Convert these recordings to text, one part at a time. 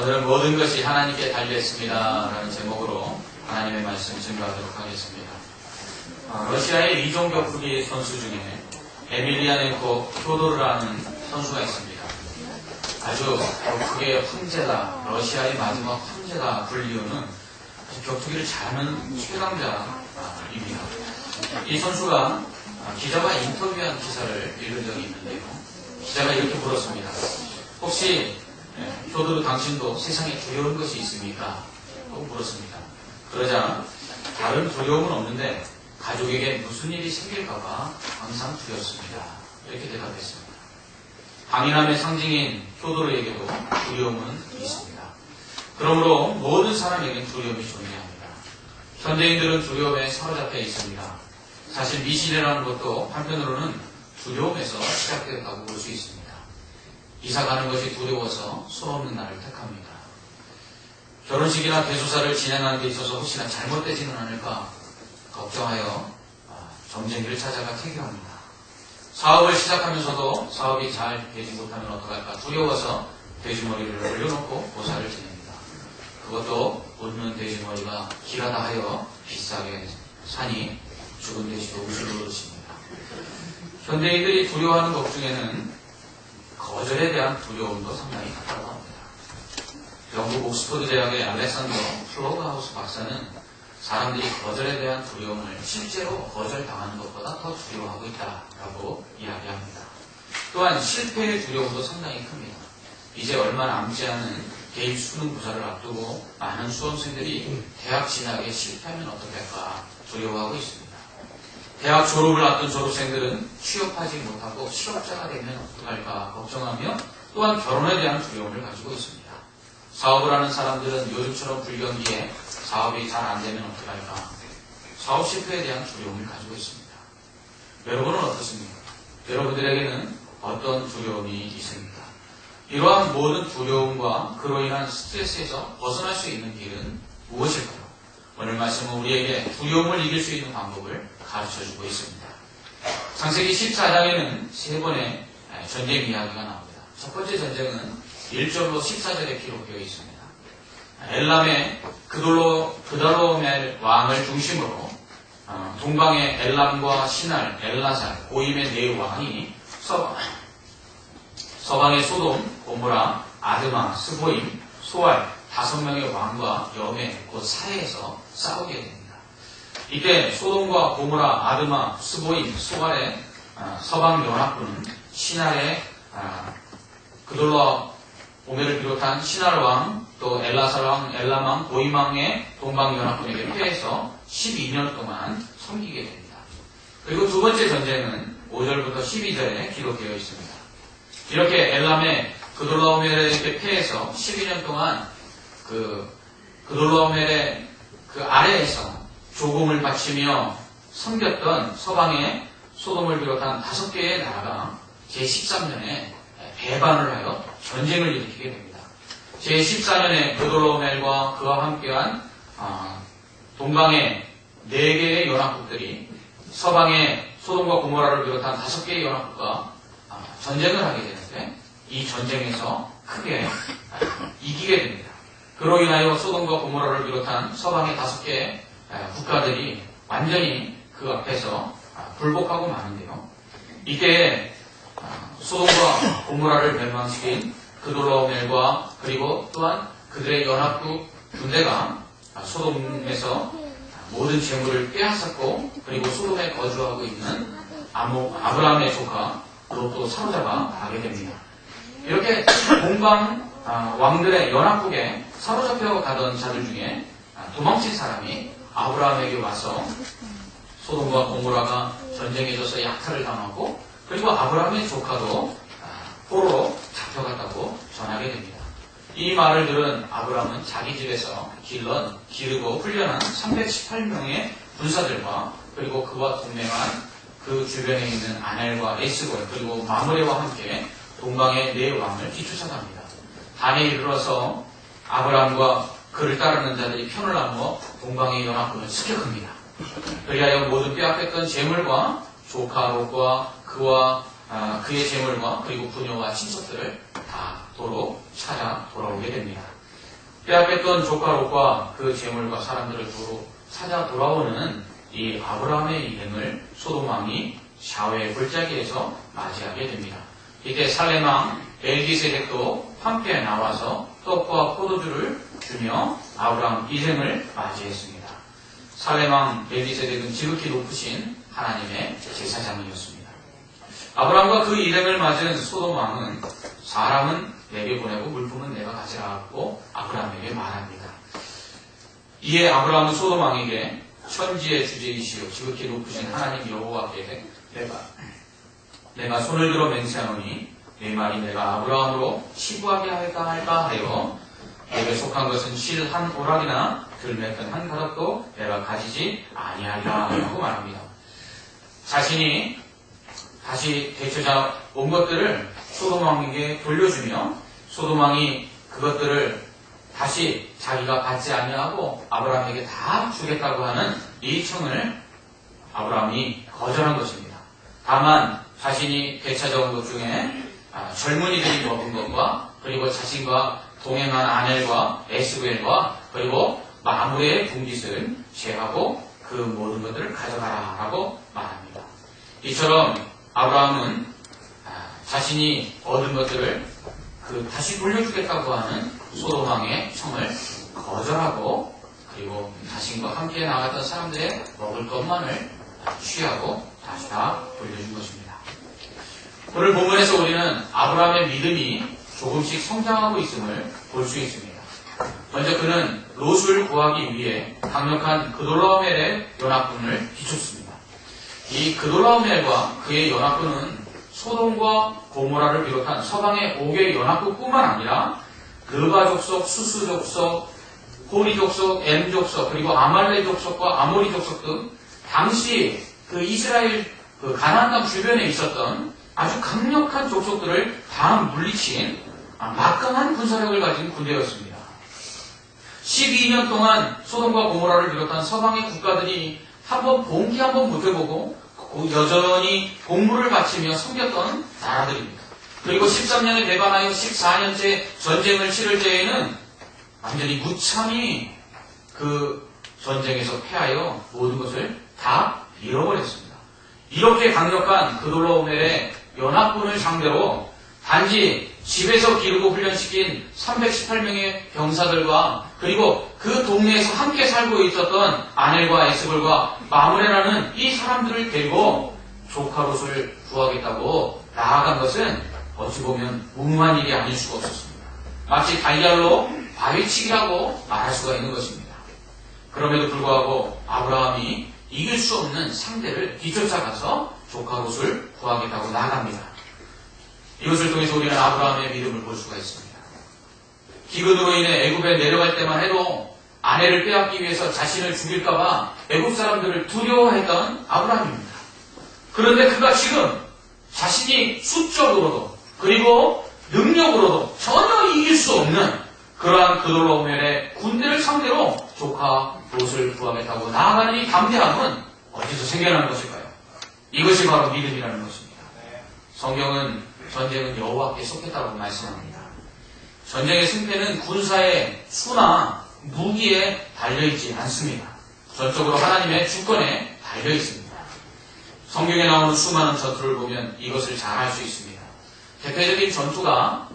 오늘은 모든 것이 하나님께 달려있습니다 라는 제목으로 하나님의 말씀 증거하도록 하겠습니다. 러시아의 이종 격투기 선수 중에 에밀리아넨코 퓨도르라는 선수가 있습니다. 아주 격투기의 황제다, 러시아의 마지막 황제다 불리우는 격투기를 잘하는 최강자입니다. 이 선수가 기자가 인터뷰한 기사를 읽은 적이 있는데요. 기자가 이렇게 물었습니다. 혹시 퓨도르 당신도 세상에 두려운 것이 있습니까? 하고 물었습니다. 그러자 다른 두려움은 없는데 가족에게 무슨 일이 생길까봐 항상 두렵습니다. 이렇게 대답했습니다. 강인함의 상징인 퓨도르에게도 두려움은 있습니다. 그러므로 모든 사람에게 두려움이 존재합니다. 현대인들은 두려움에 사로잡혀 있습니다. 사실 미신이라는 것도 한편으로는 두려움에서 시작되었다고 볼 수 있습니다. 이사 가는 것이 두려워서 손 없는 날을 택합니다. 결혼식이나 대소사를 진행하는 데 있어서 혹시나 잘못되지는 않을까 걱정하여 점쟁이를 찾아가 태교합니다. 사업을 시작하면서도 사업이 잘 되지 못하면 어떡할까 두려워서 돼지머리를 올려놓고 고사를 지냅니다. 그것도 웃는 돼지머리가 길하다 하여 비싸게 사니 죽은 돼지도 웃을 노릇입니다. 현대인들이 두려워하는 것 중에는 거절에 대한 두려움도 상당히 가깝다고 합니다. 영국 옥스퍼드 대학의 알렉산더 플로그하우스 박사는 사람들이 거절에 대한 두려움을 실제로 거절당하는 것보다 더 두려워하고 있다라고 이야기합니다. 또한 실패의 두려움도 상당히 큽니다. 이제 얼마 남지 않은 대입 수능 고사를 앞두고 많은 수험생들이 대학 진학에 실패하면 어떡할까 두려워하고 있습니다. 대학 졸업을 앞둔 졸업생들은 취업하지 못하고 실업자가 되면 어떡할까 걱정하며 또한 결혼에 대한 두려움을 가지고 있습니다. 사업을 하는 사람들은 요즘처럼 불경기에 사업이 잘 안되면 어떡할까 사업 실패에 대한 두려움을 가지고 있습니다. 여러분은 어떻습니까? 여러분들에게는 어떤 두려움이 있습니까? 이러한 모든 두려움과 그로 인한 스트레스에서 벗어날 수 있는 길은 무엇일까요? 오늘 말씀은 우리에게 두려움을 이길 수 있는 방법을 가르쳐주고 있습니다. 창세기 14장에는 세 번의 전쟁 이야기가 나옵니다. 첫 번째 전쟁은 1절로 14절에 기록되어 있습니다. 엘람의 그돌로멜 왕을 중심으로 동방의 엘람과 시날, 엘라살, 고임의 네 왕이 서방의 소돔, 고모라, 아드마, 스보임, 소알 5명의 왕과 염에 곧 사해에서 싸우게 됩니다. 이때 소돔과 고모라, 아드마, 스보임, 소알의 서방 연합군은 시날의 그돌로오멜을 비롯한 시날 왕, 또 엘라살 왕, 엘람 왕, 고임 왕의 동방 연합군에게 패해서 12년 동안 섬기게 됩니다. 그리고 두 번째 전쟁은 5절부터 12절에 기록되어 있습니다. 이렇게 엘람의 그돌로오멜에게 패해서 12년 동안 그돌로오멜의 그 아래에서 조공을 바치며 섬겼던 서방의 소돔을 비롯한 5개의 나라가 제13년에 배반을 하여 전쟁을 일으키게 됩니다. 제14년에 그돌로오멜과 그와 함께한 동방의 4개의 연합국들이 서방의 소돔과 고모라를 비롯한 5개의 연합국과 전쟁을 하게 되는데 이 전쟁에서 크게 이기게 됩니다. 그로 인하여 소돔과 고모라를 비롯한 서방의 5개의 국가들이 완전히 그 앞에서 굴복하고 마는데요. 이때 소돔과 고모라를 멸망시킨 그돌로오멜과 그리고 또한 그들의 연합국 군대가 소돔에서 모든 재물을 빼앗았고 그리고 소돔에 거주하고 있는 아브라함의 조카 롯도 사로잡아 가게 됩니다. 이렇게 동방 왕들의 연합국에 사로잡혀 가던 자들 중에 도망친 사람이 아브라함에게 와서 소돔과 고모라가 전쟁에 져서 약탈을 당하고 그리고 아브라함의 조카도 포로로 잡혀갔다고 전하게 됩니다. 이 말을 들은 아브라함은 자기 집에서 기르고 훈련한 318명의 군사들과 그리고 그와 동맹한 그 주변에 있는 아넬과 에스골 그리고 마므레와 함께 동방의 4왕을 뒤쫓아갑니다. 단에 이르러서 아브라함과 그를 따르는 자들이 편을 나누어 동방의 연합군을 습격합니다. 그리하여 모든 빼앗겼던 재물과 조카 롯과 그와 그의 재물과 그리고 부녀와 친척들을 다 도로 찾아 돌아오게 됩니다. 빼앗겼던 조카 롯과 그 재물과 사람들을 도로 찾아 돌아오는 이 아브라함의 일행을 소돔 왕이 샤웨의 골짜기에서 맞이하게 됩니다. 이때 살렘 왕 멜기세덱도 함께 나와서 떡과 포도주를 주며 아브라함 일행을 맞이했습니다. 살렘 왕 멜기세덱은 지극히 높으신 하나님의 제사장이었습니다. 아브라함과 그 일행을 맞은 소돔 왕은 사람은 내게 보내고 물품은 내가 가져가고 아브라함에게 말합니다. 이에 아브라함은 소돔 왕에게 천지의 주제이시오 지극히 높으신 하나님 여호와께 내가 손을 들어 맹세하노니 내 말이 내가 아브라함으로 시부하게 할까 하여 내게 속한 것은 실 한 오락이나 들매끈 한 가닥도 내가 가지지 아니하리라 라고 말합니다. 자신이 다시 되찾아 온 것들을 소돔 왕에게 돌려주며 소돔 왕이 그것들을 다시 자기가 받지 아니하고 아브라함에게 다 주겠다고 하는 이 청을 아브라함이 거절한 것입니다. 다만 자신이 되찾아온 것 중에 젊은이들이 먹은 것과 그리고 자신과 동행한 아넬과 에스벨과 그리고 마므레의 분깃을 제하고 그 모든 것들을 가져가라 라고 말합니다. 이처럼 아브라함은 자신이 얻은 것들을 다시 돌려주겠다고 하는 소돔 왕의 청을 거절하고 그리고 자신과 함께 나갔던 사람들의 먹을 것만을 취하고 다시 다 돌려준 것입니다. 오늘 본문에서 우리는 아브라함의 믿음이 조금씩 성장하고 있음을 볼 수 있습니다. 먼저 그는 롯을 구하기 위해 강력한 그돌라오멜의 연합군을 비췄습니다. 이 그돌라오멜과 그의 연합군은 소돔과 고모라를 비롯한 서방의 5개 연합국뿐만 아니라 르바 족속, 수스 족속, 호리 족속, 엠 족속, 그리고 아말레 족속과 아모리 족속 등 당시 그 이스라엘 가나안 땅 주변에 있었던 아주 강력한 족속들을 다 물리친 막강한 군사력을 가진 군대였습니다. 12년 동안 소돔과 고모라를 비롯한 서방의 국가들이 본기 한번 못 해보고 여전히 공물을 바치며 섬겼던 나라들입니다. 그리고 13년에 배반하여 14년째 전쟁을 치를 때에는 완전히 무참히 그 전쟁에서 패하여 모든 것을 다 잃어버렸습니다. 이렇게 강력한 그돌라오멜의 연합군을 상대로 단지 집에서 기르고 훈련시킨 318명의 병사들과 그리고 그 동네에서 함께 살고 있었던 아넬과 에스볼과 마므레라는 이 사람들을 데리고 조카 롯을 구하겠다고 나아간 것은 어찌 보면 무모한 일이 아닐 수가 없었습니다. 마치 달걀로 바위치기라고 말할 수가 있는 것입니다. 그럼에도 불구하고 아브라함이 이길 수 없는 상대를 뒤쫓아가서 조카 롯을 구하겠다고 나아갑니다. 이것을 통해서 우리는 아브라함의 믿음을 볼 수가 있습니다. 기근으로 인해 애굽에 내려갈 때만 해도 아내를 빼앗기 위해서 자신을 죽일까봐 애굽 사람들을 두려워했던 아브라함입니다. 그런데 그가 지금 자신이 수적으로도 그리고 능력으로도 전혀 이길 수 없는 그러한 그돌라오멜의 군대를 상대로 조카 롯을 구하겠다고 나아가는 이 담대함은 어디서 생겨나는 것일까요? 이것이 바로 믿음이라는 것입니다. 성경은 전쟁은 여호와께 속했다고 말씀합니다. 전쟁의 승패는 군사의 수나 무기에 달려있지 않습니다. 전적으로 하나님의 주권에 달려있습니다. 성경에 나오는 수많은 전투를 보면 이것을 잘 알 수 있습니다. 대표적인 전투가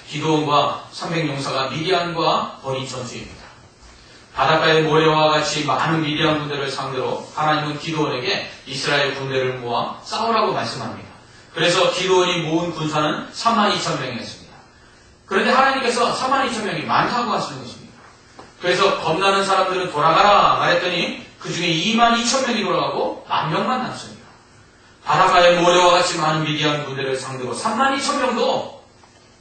기드온과 300용사가 미디안과 벌인 전투입니다. 바닷가의 모래와 같이 많은 미디안 군대를 상대로 하나님은 기드온에게 이스라엘 군대를 모아 싸우라고 말씀합니다. 그래서 기드온이 모은 군사는 32,000명이었습니다. 그런데 하나님께서 32,000명이 많다고 하시는 것입니다. 그래서 겁나는 사람들은 돌아가라 말했더니 그 중에 22,000명이 돌아가고 10,000명만 남습니다. 바닷가의 모래와 같이 많은 미디안 군대를 상대로 32,000명도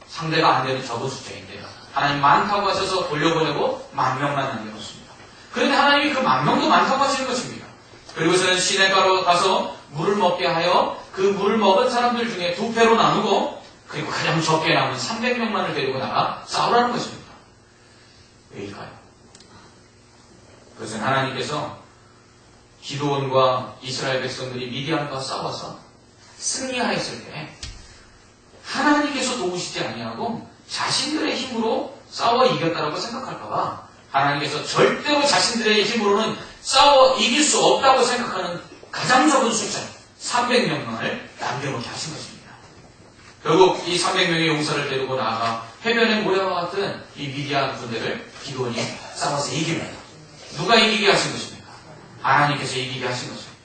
상대가 안 되는 적은 숫자인데요. 하나님 많다고 하셔서 돌려보내고 10,000명만 남겨놓습니다. 그런데 하나님이 그 10,000명도 많다고 하시는 것입니다. 그리고서는 시냇가로 가서 물을 먹게 하여 그 물을 먹은 사람들 중에 2패로 나누고 그리고 가장 적게 남은 300명만을 데리고 나가 싸우라는 것입니다. 왜일까요? 그것은 하나님께서 기드온과 이스라엘 백성들이 미디안과 싸워서 승리하였을 때 하나님께서 도우시지 아니하고 자신들의 힘으로 싸워 이겼다라고 생각할까봐 하나님께서 절대로 자신들의 힘으로는 싸워 이길 수 없다고 생각하는 가장 적은 숫자 300명만을 남겨놓게 하신 것입니다. 결국 이 300명의 용사를 데리고 나아가 해변의 모래와 같은 이 미디안 군대를 기드온이 싸워서 이깁니다. 누가 이기게 하신 것입니까? 하나님께서 이기게 하신 것입니다.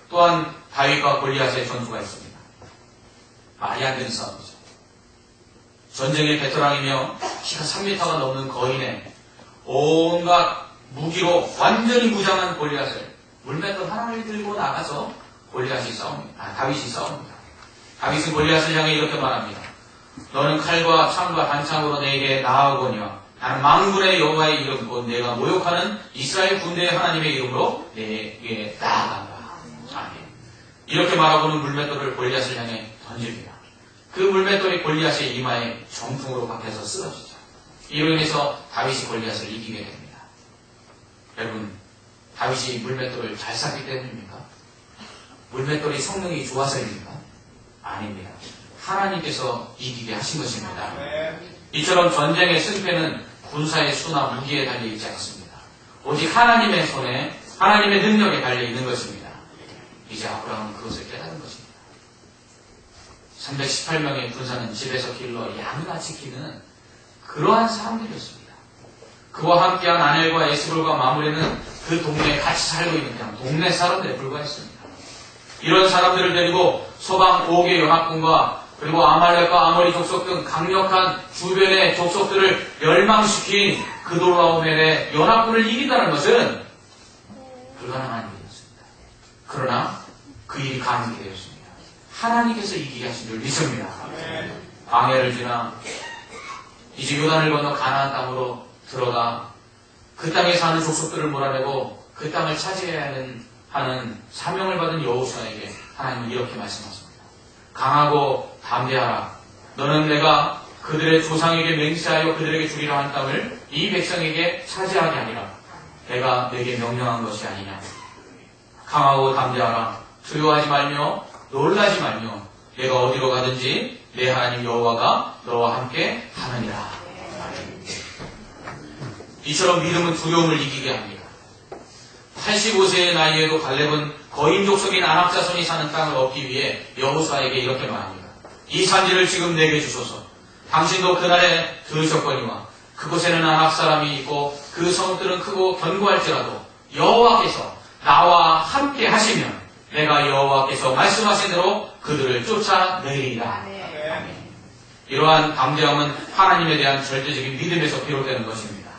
또한 다윗과 골리앗의 전투가 있습니다. 말이 안 되는 싸움이죠. 전쟁의 베테랑이며 키가 3m가 넘는 거인의 온갖 무기로 완전히 무장한 골리앗을 물맷돌 하나를 들고 나가서 다윗이 싸웁니다. 다윗은 골리앗을 향해 이렇게 말합니다. 너는 칼과 창과 단창으로 내게 나아오거니와 나는 만군의 여호와의 이름 곧 내가 모욕하는 이스라엘 군대의 하나님의 이름으로 내게 나아간다. 아멘. 이렇게 말하고는 물맷돌을 골리앗을 향해 던집니다. 그 물맷돌이 골리앗의 이마에 정풍으로 박혀서 쓰러지죠. 이로 인해서 다윗이 골리앗을 이기게 됩니다. 여러분, 다윗이 물맷돌을 잘 쐈기 때문입니까? 물맷돌이 성능이 좋아서입니까? 아닙니다. 하나님께서 이기게 하신 것입니다. 이처럼 전쟁의 승패는 군사의 수나 무기에 달려있지 않습니다. 오직 하나님의 손에, 하나님의 능력에 달려있는 것입니다. 이제 아브라함은 그것을 깨달은 것입니다. 318명의 군사는 집에서 길러 양이나 지키는 그러한 사람들이었습니다. 그와 함께한 아넬과 에스볼과 마므레는 그 동네에 같이 살고 있는 그냥 동네 사람들에 불과했습니다. 이런 사람들을 데리고 서방 5개 연합군과 그리고 아말렉과 아모리 족속 등 강력한 주변의 족속들을 멸망시킨 그돌라오멜의 연합군을 이긴다는 것은 불가능한 일이었습니다. 그러나 그 일이 가능하게 되었습니다. 하나님께서 이기게 하신 줄 믿습니다. 광야를 지나 이제 요단을 건너 가나안 땅으로 들어가 그 땅에 사는 족속들을 몰아내고 그 땅을 차지해야 하는 사명을 받은 여호수아에게 하나님은 이렇게 말씀하십니다. 강하고 담대하라. 너는 내가 그들의 조상에게 맹세하여 그들에게 주리라 한 땅을 이 백성에게 차지하게 하리라. 내가 내게 명령한 것이 아니냐. 강하고 담대하라. 두려워하지 말며 놀라지 말며 내가 어디로 가든지 내 하나님 여호와가 너와 함께 하느니라. 이처럼 믿음은 두려움을 이기게 합니다. 85세의 나이에도 갈렙은 거인 족속인 아낙 자손이 사는 땅을 얻기 위해 여호수아에게 이렇게 말합니다. 이 산지를 지금 내게 주소서. 당신도 그날에 들으셨거니와 그곳에는 아낙 사람이 있고 그 성읍들은 크고 견고할지라도 여호와께서 나와 함께 하시면 내가 여호와께서 말씀하신 대로 그들을 쫓아내리리라. 아멘. 이러한 담대함은 하나님에 대한 절대적인 믿음에서 비롯되는 것입니다.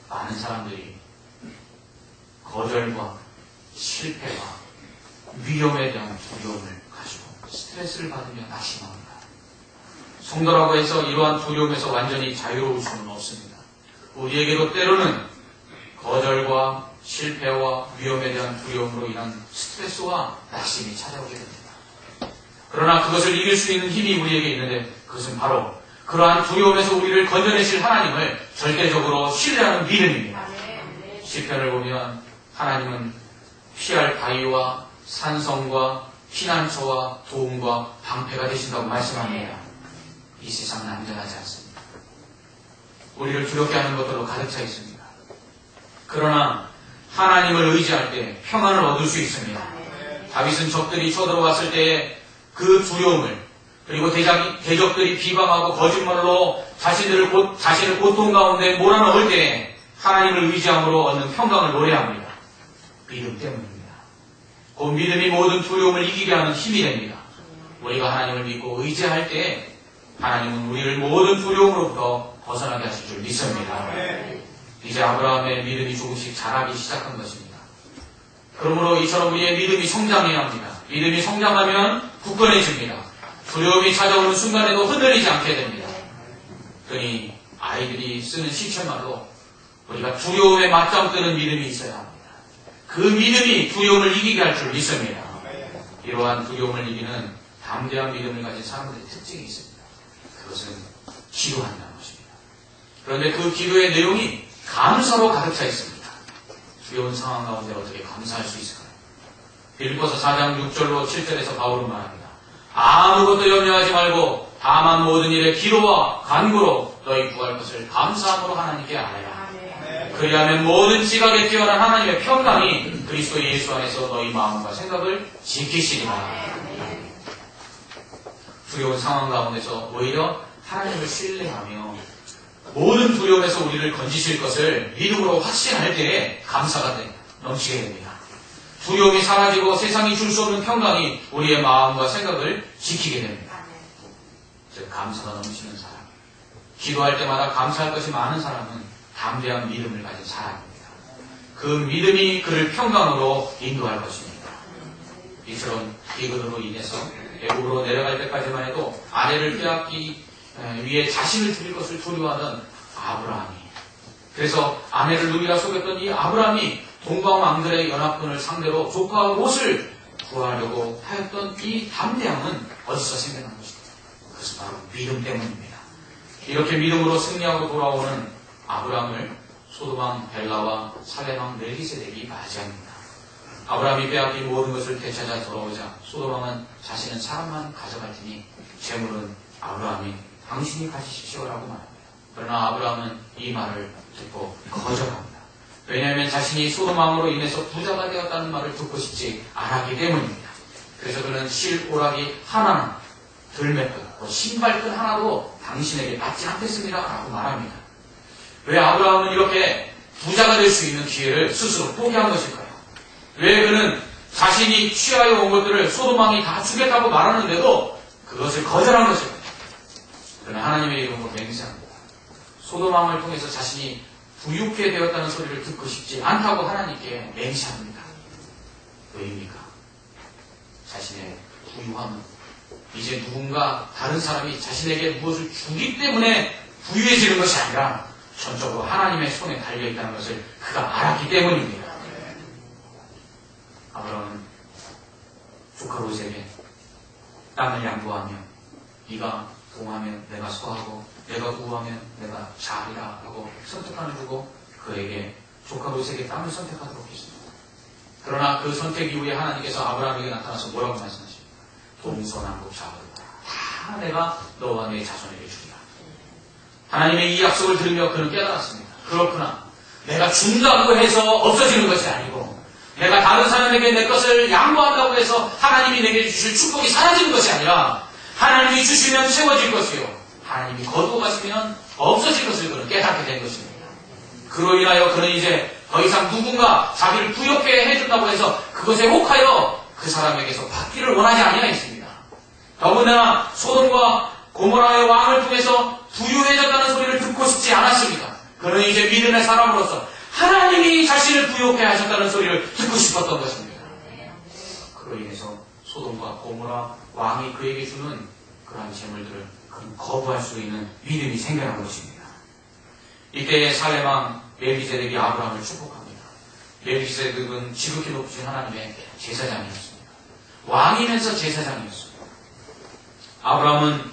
많은 사람들이 거절과 실패와 위험에 대한 두려움을 가지고 스트레스를 받으며 낙심합니다. 성도라고 해서 이러한 두려움에서 완전히 자유로울 수는 없습니다. 우리에게도 때로는 거절과 실패와 위험에 대한 두려움으로 인한 스트레스와 낙심이 찾아오게 됩니다. 그러나 그것을 이길 수 있는 힘이 우리에게 있는데 그것은 바로 그러한 두려움에서 우리를 건져내실 하나님을 절대적으로 신뢰하는 믿음입니다. 시편을 보면 하나님은 피할 바위와 산성과 피난처와 도움과 방패가 되신다고 말씀합니다. 이 세상은 안전하지 않습니다. 우리를 두렵게 하는 것들로 가득 차 있습니다. 그러나 하나님을 의지할 때 평안을 얻을 수 있습니다. 다윗은 적들이 쳐들어왔을 때의 그 두려움을 그리고 대적들이 비방하고 거짓말로 자신을 고통 가운데 몰아넣을 때 하나님을 의지함으로 얻는 평강을 노래합니다. 믿음 때문입니다. 그 믿음이 모든 두려움을 이기게 하는 힘이 됩니다. 우리가 하나님을 믿고 의지할 때 하나님은 우리를 모든 두려움으로부터 벗어나게 하실 줄 믿습니다. 이제 아브라함의 믿음이 조금씩 자라기 시작한 것입니다. 그러므로 이처럼 우리의 믿음이 성장해야 합니다. 믿음이 성장하면 굳건해집니다. 두려움이 찾아오는 순간에도 흔들리지 않게 됩니다. 그러니 아이들이 쓰는 시체말로 우리가 두려움에 맞짱 뜨는 믿음이 있어야 합니다. 그 믿음이 두려움을 이기게 할 줄 믿습니다. 이러한 두려움을 이기는 담대한 믿음을 가진 사람들의 특징이 있습니다. 그것은 기도한다는 것입니다. 그런데 그 기도의 내용이 감사로 가득 차 있습니다. 두려운 상황 가운데 어떻게 감사할 수 있을까요? 빌립보서 4장 6절로 7절에서 바울은 말합니다. 아무것도 염려하지 말고 다만 모든 일에 기도와 간구로 인해서 너희 구할 것을 감사함으로 하나님께 알아야. 그리하면 모든 지각에 뛰어난 하나님의 평강이 그리스도 예수 안에서 너희 마음과 생각을 지키시리라. 두려운 상황 가운데서 오히려 하나님을 신뢰하며 모든 두려움에서 우리를 건지실 것을 믿음으로 확신할 때에 감사가 넘치게 됩니다. 두려움이 사라지고 세상이 줄 수 없는 평강이 우리의 마음과 생각을 지키게 됩니다. 즉 감사가 넘치는 사람, 기도할 때마다 감사할 것이 많은 사람은 담대한 믿음을 가진 사람입니다. 그 믿음이 그를 평강으로 인도할 것입니다. 이처럼 비근으로 인해서 애국으로 내려갈 때까지만 해도 아내를 빼앗기 위해 자신을 드릴 것을 두려워하던 아브라함이, 그래서 아내를 누이라 속였던 이 아브라함이 동방 왕들의 연합군을 상대로 조카 롯을 구하려고 하였던 이 담대함은 어디서 생겨난 것입니다. 그것은 바로 믿음 때문입니다. 이렇게 믿음으로 승리하고 돌아오는 아브라함을 소돔왕 벨라와 살렘왕 멜기세덱이 맞이합니다. 아브라함이 빼앗긴 모든 것을 되찾아 돌아오자 소돔왕은 자신은 사람만 가져갈 테니 재물은 아브라함이 당신이 가지십시오라고 말합니다. 그러나 아브라함은 이 말을 듣고 거절합니다. 왜냐하면 자신이 소돔왕으로 인해서 부자가 되었다는 말을 듣고 싶지 않았기 때문입니다. 그래서 그는 실 오락이 하나나 들매끝, 신발끈 하나도 당신에게 받지 않겠습니다 라고 말합니다. 왜 아브라함은 이렇게 부자가 될 수 있는 기회를 스스로 포기한 것일까요? 왜 그는 자신이 취하여 온 것들을 소돔왕이 다 주겠다고 말하는데도 그것을 거절한 것일까요? 그러나 하나님의 이름으로 맹세합니다. 소돔왕을 통해서 자신이 부유케 되었다는 소리를 듣고 싶지 않다고 하나님께 맹세합니다. 왜입니까? 자신의 부유함은 이제 누군가 다른 사람이 자신에게 무엇을 주기 때문에 부유해지는 것이 아니라 전적으로 하나님의 손에 달려있다는 것을 그가 알았기 때문입니다. 아브라함은 조카 롯에게 땅을 양보하며 네가 동하면 내가 소하고 내가 우하면 내가 자리라 하고 선택하는 주고 그에게 조카 롯에게 땅을 선택하도록 했습니다. 그러나 그 선택 이후에 하나님께서 아브라함에게 나타나서 뭐라고 말씀하십니까? 동서남북 좌우다 다 내가 너와 내 자손에게 주리라. 하나님의 이 약속을 들으며 그는 깨달았습니다. 그렇구나. 내가 준다고 해서 없어지는 것이 아니고 내가 다른 사람에게 내 것을 양보한다고 해서 하나님이 내게 주실 축복이 사라지는 것이 아니라 하나님이 주시면 채워질 것이요 하나님이 거두고 가시면 없어질 것을 그는 깨닫게 된 것입니다. 그로 인하여 그는 이제 더 이상 누군가 자기를 부엽게 해준다고 해서 그것에 혹하여 그 사람에게서 받기를 원하지 아니하였습니다. 더군다나 소돔과 고모라의 왕을 통해서 부유해졌다는 소리를 듣고 싶지 않았습니다. 그는 이제 믿음의 사람으로서 하나님이 자신을 부유케 하셨다는 소리를 듣고 싶었던 것입니다. 그로 인해서 소돔과 고모라 왕이 그에게 주는 그러한 재물들을 그는 거부할 수 있는 믿음이 생겨난 것입니다. 이때 살렘왕 멜기세덱이 아브라함을 축복합니다. 멜기세덱은 지극히 높으신 하나님의 제사장이었습니다. 왕이면서 제사장이었습니다. 아브라함은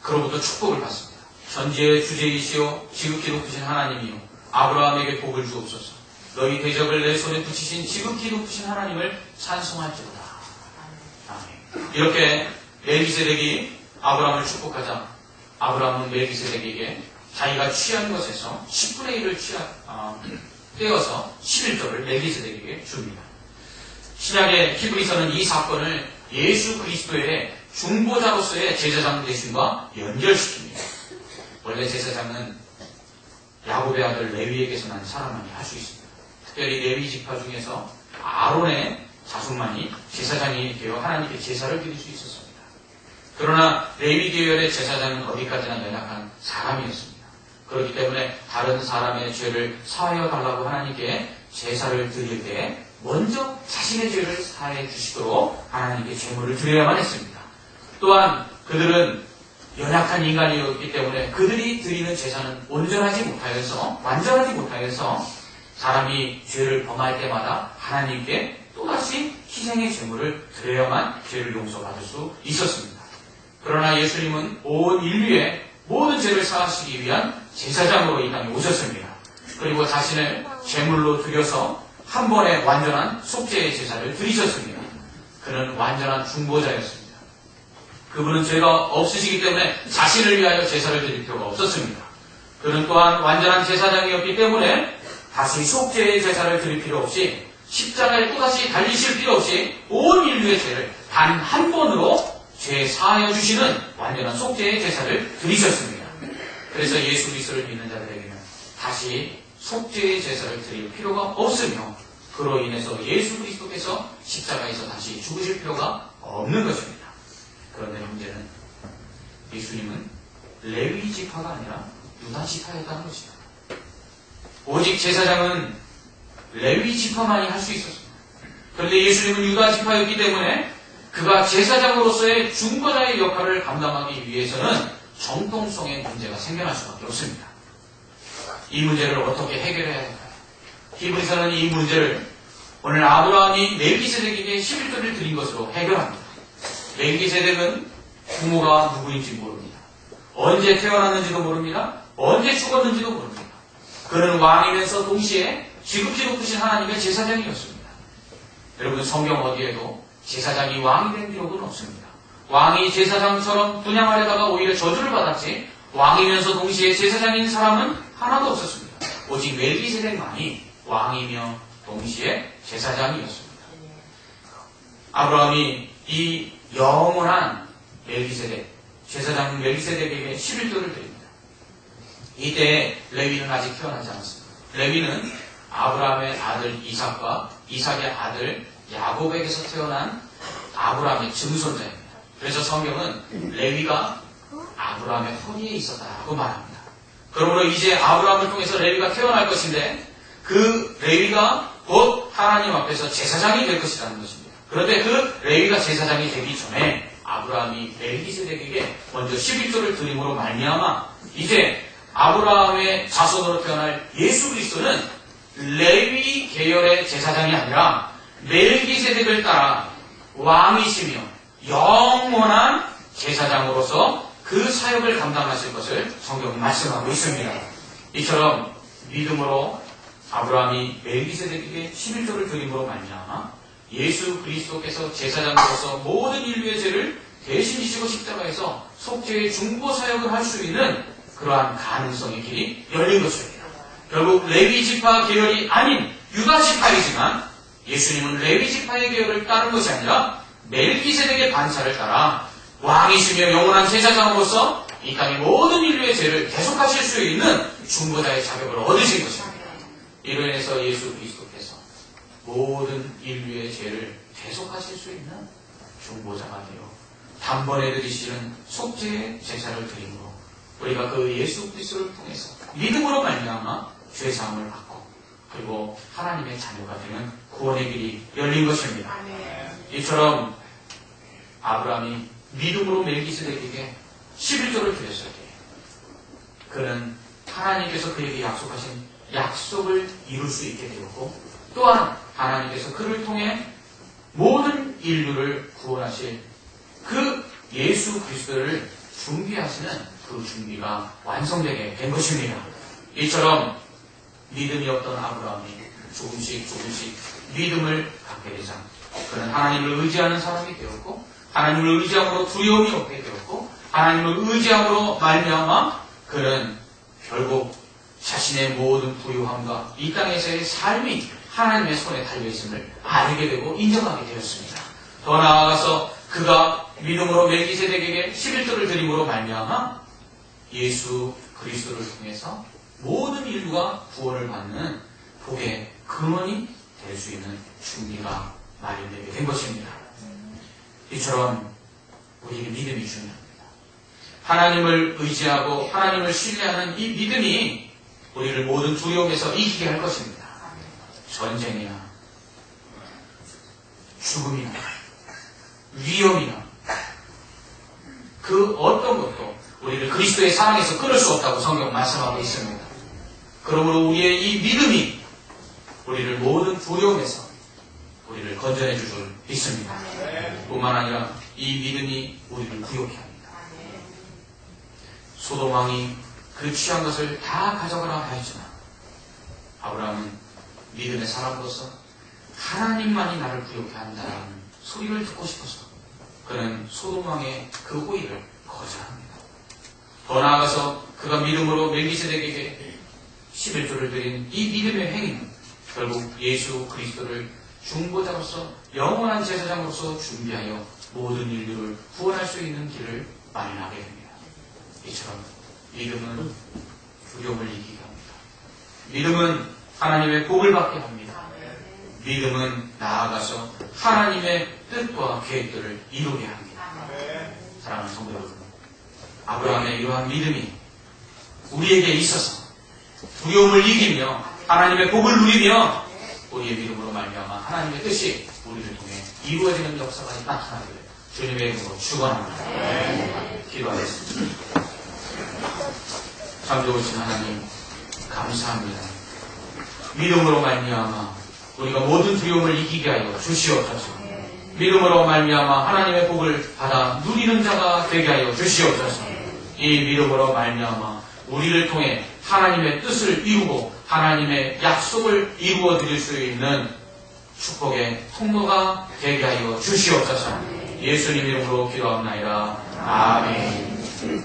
그로부터 축복을 받습니다. 천지의 주제이시오 지극히 높으신 하나님이요 아브라함에게 복을 주옵소서. 너희 대적을 내 손에 붙이신 지극히 높으신 하나님을 찬송할지로다. 아멘. 이렇게 멜기세덱이 아브라함을 축복하자 아브라함은 멜기세덱에게 자기가 취한 것에서 10분의 1을 떼어서 11조를 멜기세덱에게 줍니다. 신약의 히브리서는 이 사건을 예수 그리스도의 중보자로서의 제사장 대신과 연결시킵니다. 원래 제사장은 야곱의 아들 레위에게서 난 사람만이 할 수 있습니다. 특별히 레위 지파 중에서 아론의 자손만이 제사장이 되어 하나님께 제사를 드릴 수 있었습니다. 그러나 레위 계열의 제사장은 어디까지나 연약한 사람이었습니다. 그렇기 때문에 다른 사람의 죄를 사하여 달라고 하나님께 제사를 드릴 때 먼저 자신의 죄를 사해 주시도록 하나님께 제물을 드려야만 했습니다. 또한 그들은 연약한 인간이었기 때문에 그들이 드리는 제사는 완전하지 못하여서 사람이 죄를 범할 때마다 하나님께 또다시 희생의 제물을 드려야만 죄를 용서받을 수 있었습니다. 그러나 예수님은 온 인류의 모든 죄를 사하시기 위한 제사장으로 이 땅에 오셨습니다. 그리고 자신을 제물로 드려서 한 번에 완전한 속죄의 제사를 드리셨습니다. 그는 완전한 중보자였습니다. 그분은 죄가 없으시기 때문에 자신을 위하여 제사를 드릴 필요가 없었습니다. 그는 또한 완전한 제사장이었기 때문에 다시 속죄의 제사를 드릴 필요 없이 십자가에 또다시 달리실 필요 없이 온 인류의 죄를 단 한 번으로 죄 사하여 주시는 완전한 속죄의 제사를 드리셨습니다. 그래서 예수 그리스도를 믿는 자들에게는 다시 속죄의 제사를 드릴 필요가 없으며 그로 인해서 예수 그리스도께서 십자가에서 다시 죽으실 필요가 없는 것입니다. 그런데 문제는 예수님은 레위 지파가 아니라 유다 지파였다는 것입니다. 오직 제사장은 레위 지파만이 할 수 있었습니다. 그런데 예수님은 유다 지파였기 때문에 그가 제사장으로서의 중보자의 역할을 감당하기 위해서는 정통성의 문제가 생겨날 수밖에 없습니다. 이 문제를 어떻게 해결해야 할까요? 히브리서는 이 문제를 오늘 아브라함이 멜기세덱에게 11조를 드린 것으로 해결합니다. 멜기세덱은 부모가 누구인지 모릅니다. 언제 태어났는지도 모릅니다. 언제 죽었는지도 모릅니다. 그는 왕이면서 동시에 지극히 높으신 하나님의 제사장이었습니다. 여러분 성경 어디에도 제사장이 왕이 된 기록은 없습니다. 왕이 제사장처럼 분양하려다가 오히려 저주를 받았지 왕이면서 동시에 제사장인 사람은 하나도 없었습니다. 오직 멜기세덱만이 왕이며 동시에 제사장이었습니다. 아브라함이 이 영원한 멜기세덱, 제사장 멜기세덱에게 11조를 드립니다. 이때 레위는 아직 태어나지 않았습니다. 레위는 아브라함의 아들 이삭과 이삭의 아들 야곱에게서 태어난 아브라함의 증손자입니다. 그래서 성경은 레위가 아브라함의 허리에 있었다고 말합니다. 그러므로 이제 아브라함을 통해서 레위가 태어날 것인데 그 레위가 곧 하나님 앞에서 제사장이 될 것이라는 것입니다. 그런데 그 레위가 제사장이 되기 전에 아브라함이 멜기세덱에게 먼저 11조를 드림으로 말미암아 이제 아브라함의 자손으로 태어날 예수 그리스도는 레위 계열의 제사장이 아니라 멜기세덱을 따라 왕이시며 영원한 제사장으로서 그 사역을 감당하실 것을 성경은 말씀하고 있습니다. 이처럼 믿음으로 아브라함이 멜기세덱에게 11조를 드림으로 말미암아 예수 그리스도께서 제사장으로서 모든 인류의 죄를 대신 지시고 십자가에서 속죄의 중보 사역을 할 수 있는 그러한 가능성의 길이 열린 것입니다. 결국 레위 지파 계열이 아닌 유다 지파이지만 예수님은 레위 지파의 계열을 따른 것이 아니라 멜기세덱의 반차를 따라 왕이시며 영원한 제사장으로서 이 땅의 모든 인류의 죄를 대속하실 수 있는 중보자의 자격을 얻으신 것입니다. 이로 인해서 예수 그리스도께서 모든 인류의 죄를 대속하실 수 있는 중보자가 되어 단번에 드리시는 속죄의 제사를 드림으로 우리가 그 예수 그리스도를 통해서 믿음으로 말미암아 죄사함을 받고 그리고 하나님의 자녀가 되는 구원의 길이 열린 것입니다. 이처럼 아브라함이 믿음으로 멜기세덱에게 11조를 드렸을 때 그는 하나님께서 그에게 약속하신 약속을 이룰 수 있게 되었고 또한 하나님께서 그를 통해 모든 인류를 구원하실 그 예수 그리스도를 준비하시는 그 준비가 완성되게 된 것입니다. 이처럼 믿음이 없던 아브라함이 조금씩 믿음을 갖게 되자 그는 하나님을 의지하는 사람이 되었고 하나님을 의지함으로 두려움이 없게 되었고 하나님을 의지함으로 말미암아 그는 결국 자신의 모든 부유함과 이 땅에서의 삶이 하나님의 손에 달려있음을 알게 되고 인정하게 되었습니다. 더 나아가서 그가 믿음으로 멜기세덱에게 11조를 드림으로 말미암아 예수 그리스도를 통해서 모든 인류가 구원을 받는 복의 근원이 될 수 있는 준비가 마련되게 된 것입니다. 이처럼 우리에게 믿음이 중요합니다. 하나님을 의지하고 하나님을 신뢰하는 이 믿음이 우리를 모든 두려움에서 이기게 할 것입니다. 전쟁이나 죽음이나 위험이나 그 어떤 것도 우리를 그리스도의 사랑에서 끊을 수 없다고 성경 말씀하고 있습니다. 그러므로 우리의 이 믿음이 우리를 모든 두려움에서 우리를 건져내 줄 줄 믿습니다. 뿐만 아니라 이 믿음이 우리를 구욕해 합니다. 소돔 왕이 그 취한 것을 다 가져가라 하였지만 아브라함은 믿음의 사람으로서 하나님만이 나를 구욕해 한다는 소리를 듣고 싶어서 그는 소돔왕의 그 호의를 거절합니다. 더 나아가서 그가 믿음으로 멜기세덱에게 11조를 드린 이 믿음의 행위는 결국 예수 그리스도를 중보자로서 영원한 제사장으로서 준비하여 모든 인류를 구원할 수 있는 길을 마련하게 됩니다. 이처럼 믿음은 두려움을 이기게 합니다. 믿음은 하나님의 복을 받게 합니다. 믿음은 나아가서 하나님의 뜻과 계획들을 이루게 합니다. 사랑하는 성도 여러분, 아브라함의 이러한 믿음이 우리에게 있어서 두려움을 이기며 하나님의 복을 누리며 우리의 믿음으로 말미암아 하나님의 뜻이 우리를 통해 이루어지는 역사가 나타나기를 주님의 이름으로 축원합니다. 기도하겠습니다. 참 좋으신 하나님 감사합니다. 믿음으로 말미암아 우리가 모든 두려움을 이기게 하여 주시옵소서. 믿음으로 말미암아 하나님의 복을 받아 누리는 자가 되게 하여 주시옵소서. 이 믿음으로 말미암아 우리를 통해 하나님의 뜻을 이루고 하나님의 약속을 이루어 드릴 수 있는 축복의 통로가 되게 하여 주시옵소서. 예수님 이름으로 기도합나이다. 아멘.